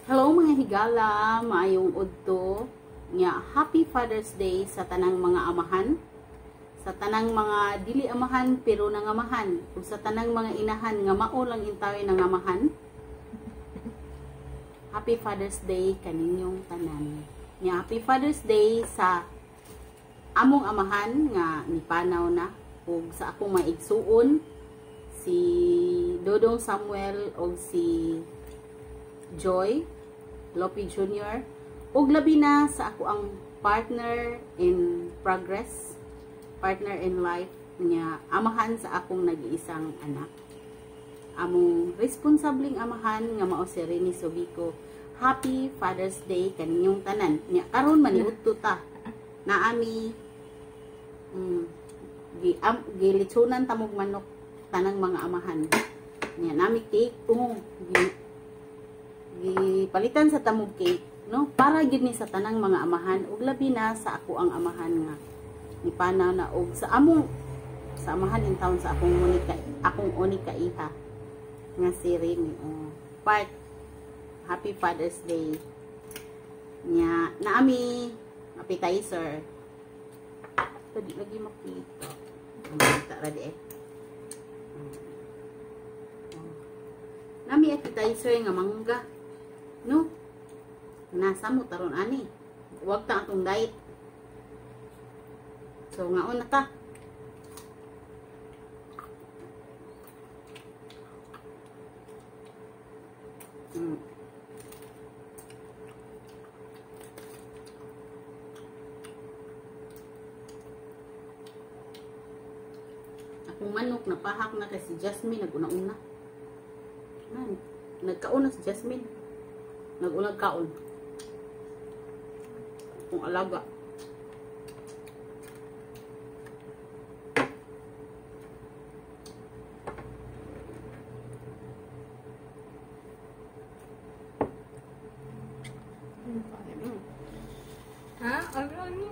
Hello mga higala, maayong udto nya Happy Father's Day sa tanang mga amahan, sa tanang mga dili amahan pero nangamahan, ug sa tanang mga inahan nga mao lang intawon nangamahan. Happy Father's Day kaninyong tanan. Nya Happy Father's Day sa among amahan nga nipanaw na ug sa akong maigsuon si Dodong Samuel ug si Joy Lopi Jr. ug labi na sa ako ang partner in progress, partner in life niya, amahan sa akong nag-iisang anak. Among responsabling amahan nga mao si Rene Sobico. Happy Father's Day kaninyong tanan. Nya karon maniudto ta na ami gilitsunan tamog manok tanang mga amahan. Nya nami cake gipalitan sa tamog cake, no? Para gid ni sa tanang mga amahan ug labi na sa ako ang amahan nga nipanaw na og sa among sa amahan in town sa akong unika iha nga si Rene. Part Happy Father's Day nya naami appetizer. Pwede lagi makita. Makita ra di nami appetizer nga mangga, no? Nasa mo taron ani. Huwag ta atong diet. So ngaon na ta. Akong manok napahak na kay si Jasmine naguna-una. Nagkaon na si Jasmine. Nagulang kaon. Kung alaga. Ha? Ano?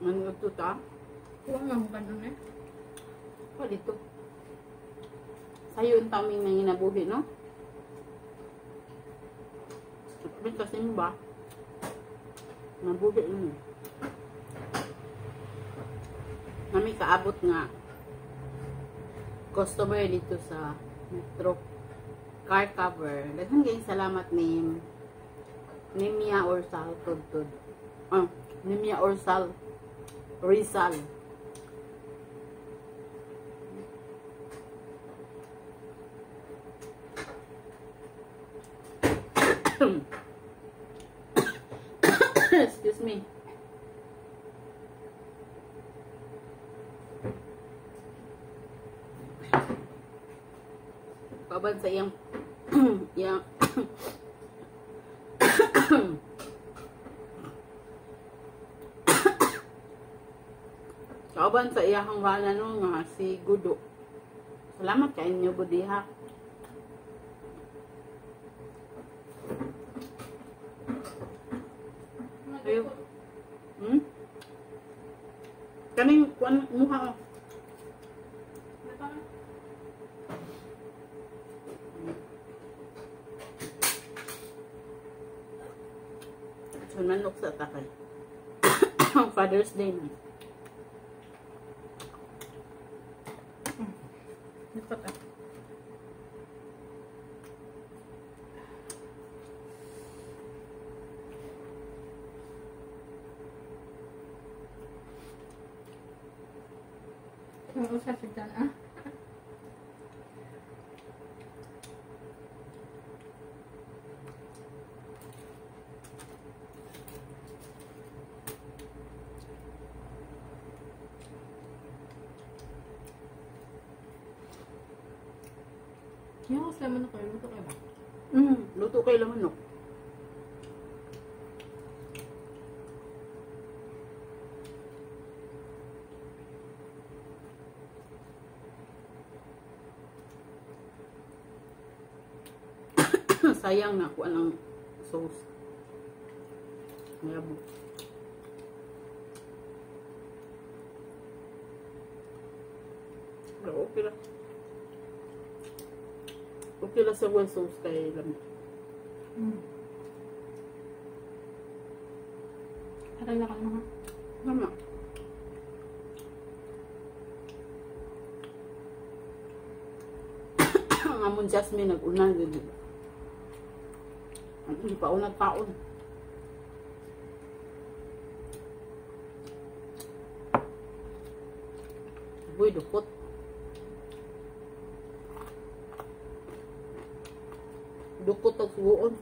Ano ito ta? Huwag nga mo ganun eh. Pa dito. Sayo ang taming nang inabuhi, no? Sabi kasi ba? Nabuhi yun. Nami kaabot nga customer dito sa Metro car cover. Daghang kayong salamat ni Mia Orsal Tudtud. Ni Mia Orsal Rizal. Excuse me. Paban sa iyang yang kauban sa iyang wala no nga si Gudo. Salamat kay inyo Budiha. Ayo. Kaning kuan muha. So manok sa takay. Father's Day na. Dapat ah. Kung usap siya ah. Yung usap mo na kayo, luto kayo ba? Luto kay lamanok. sayang na ako ng sauce. Mayabo. Pero okay lang. Okay lang sa well sauce kay lamig. Atay na ka naman ha. Lama. Ang amon Jasmine nag-unan gud. Hindi pa unag-paon. Boy, dukot. Dukot ang suwoon.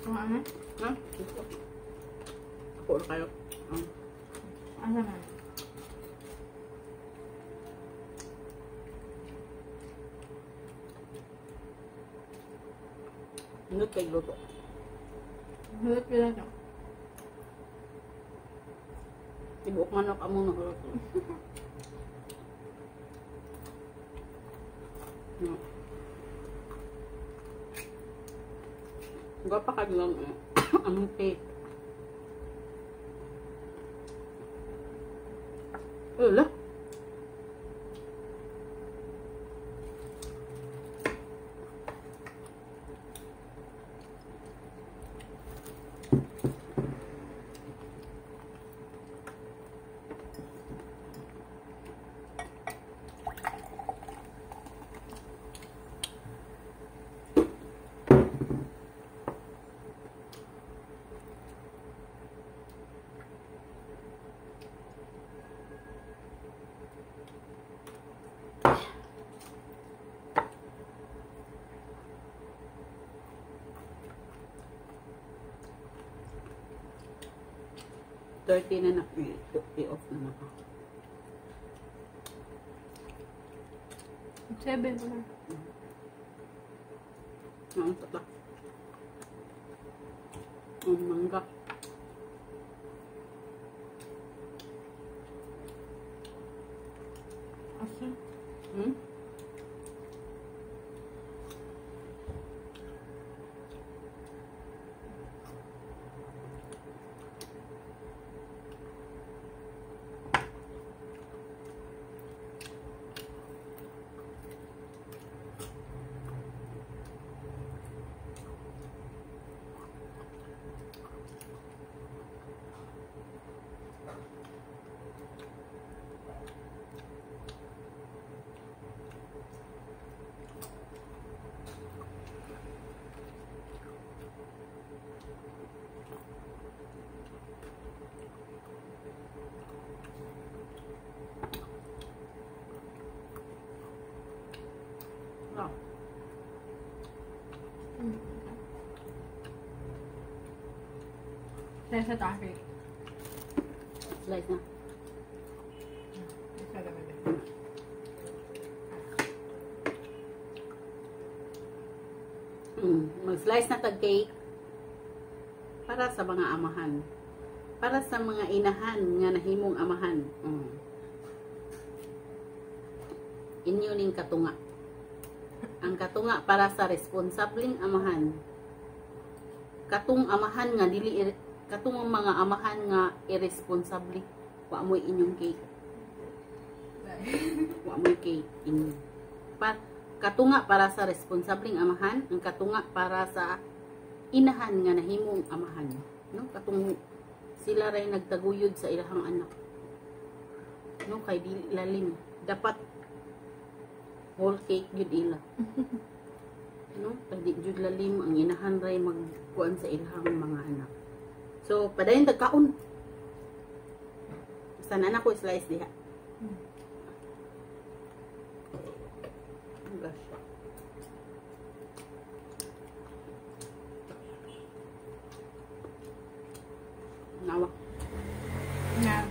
Kumain na? Ha? Dukot. Ako na kayo. Ano na? Inut kay luto. Hulot ko lang ito. Tibuok manok among nahulot. No. Gapa ka lang among cake. Wala. Dirty na i-off na ako. 7 ko na. Ang tata. Ang mangga. Asin. Hmm? Oh. Saya sa traffic. Slice na. Isa lang din. Mag-slice na tag cake para sa mga amahan. Para sa mga inahan nga nahimong amahan. Inyo ning katunga. Ang katunga para sa responsableng amahan. Katung amahan nga dili katung mga amahan nga irresponsable. Wa mo inyong cake. Wa mo cake inyo. Katunga para sa responsableng amahan, ang katunga para sa inahan nga nahimong amahan. No? Katung sila ray nagtaguyod sa ilahang anak. No, kay dili lalim. Dapat whole cake jud ila. No, kay di jud lalim ang inahan ray magkuan sa ilahang mga anak. So, padayon tagkaon. Sana na ko slice diha. Gosh. Nawa. Na.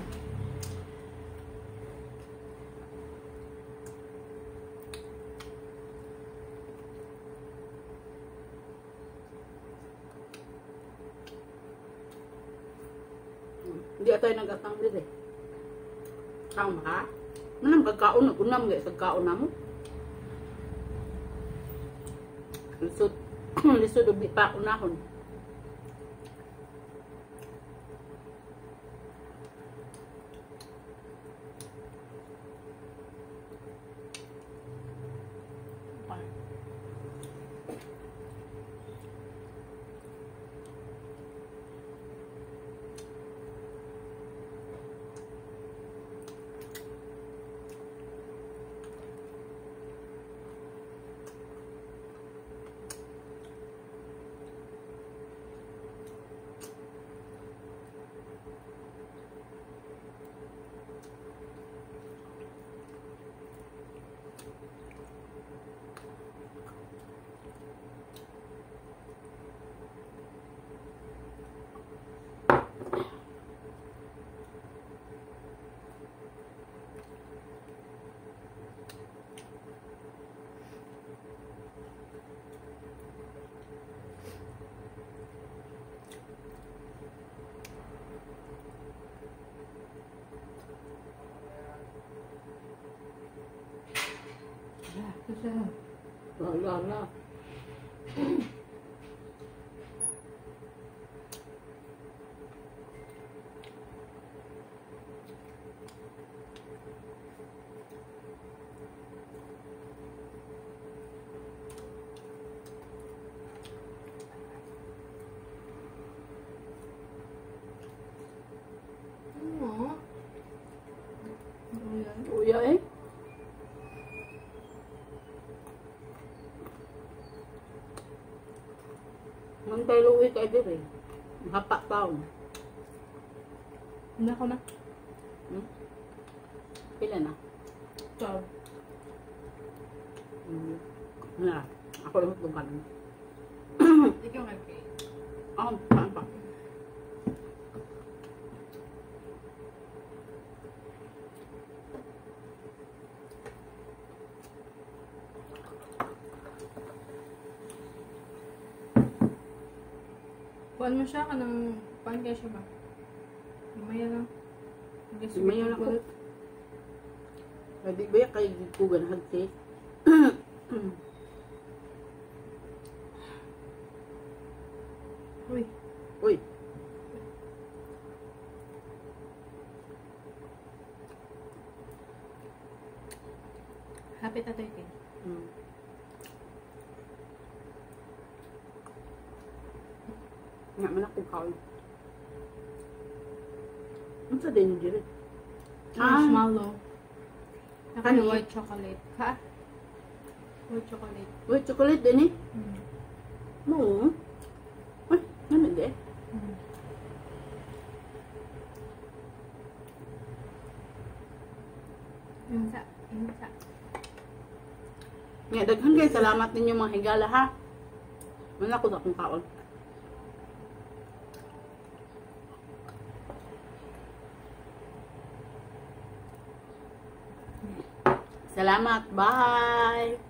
Hindi tayo nag-atang dito eh. Tama ka? Manang kagkaon na kunam guys, kagkaon na mo. Lisod ubi pa unahon. Kasi, Wala. ano? Ano yan? Uya eh. Nang tayo uwi ka dire. Hapa taon. Hindi ako na. Pila na? Ciao. Na. Ako lang itong kanin. Ikaw kay Kay. Saan pa? Kuhaan mo siya ka ng... Kuhaan kayo siya ba? Mamaya lang. Mamaya lang ko. Hindi ba yung kay Kugan Hagsi? Uy. Uy. Happy Tatay Kay. Nga man ako kaon. Ano sa din yung diri? Marshmallow. Saka Ano yung yun? white chocolate. Ha? White chocolate. Uy, chocolate din eh. Mm. No. Uy, naman din. Mm. Yung sa. Nga, daghan guys, salamat ninyo mga higala ha. Man ako sa akong kaon. Salamat, bye!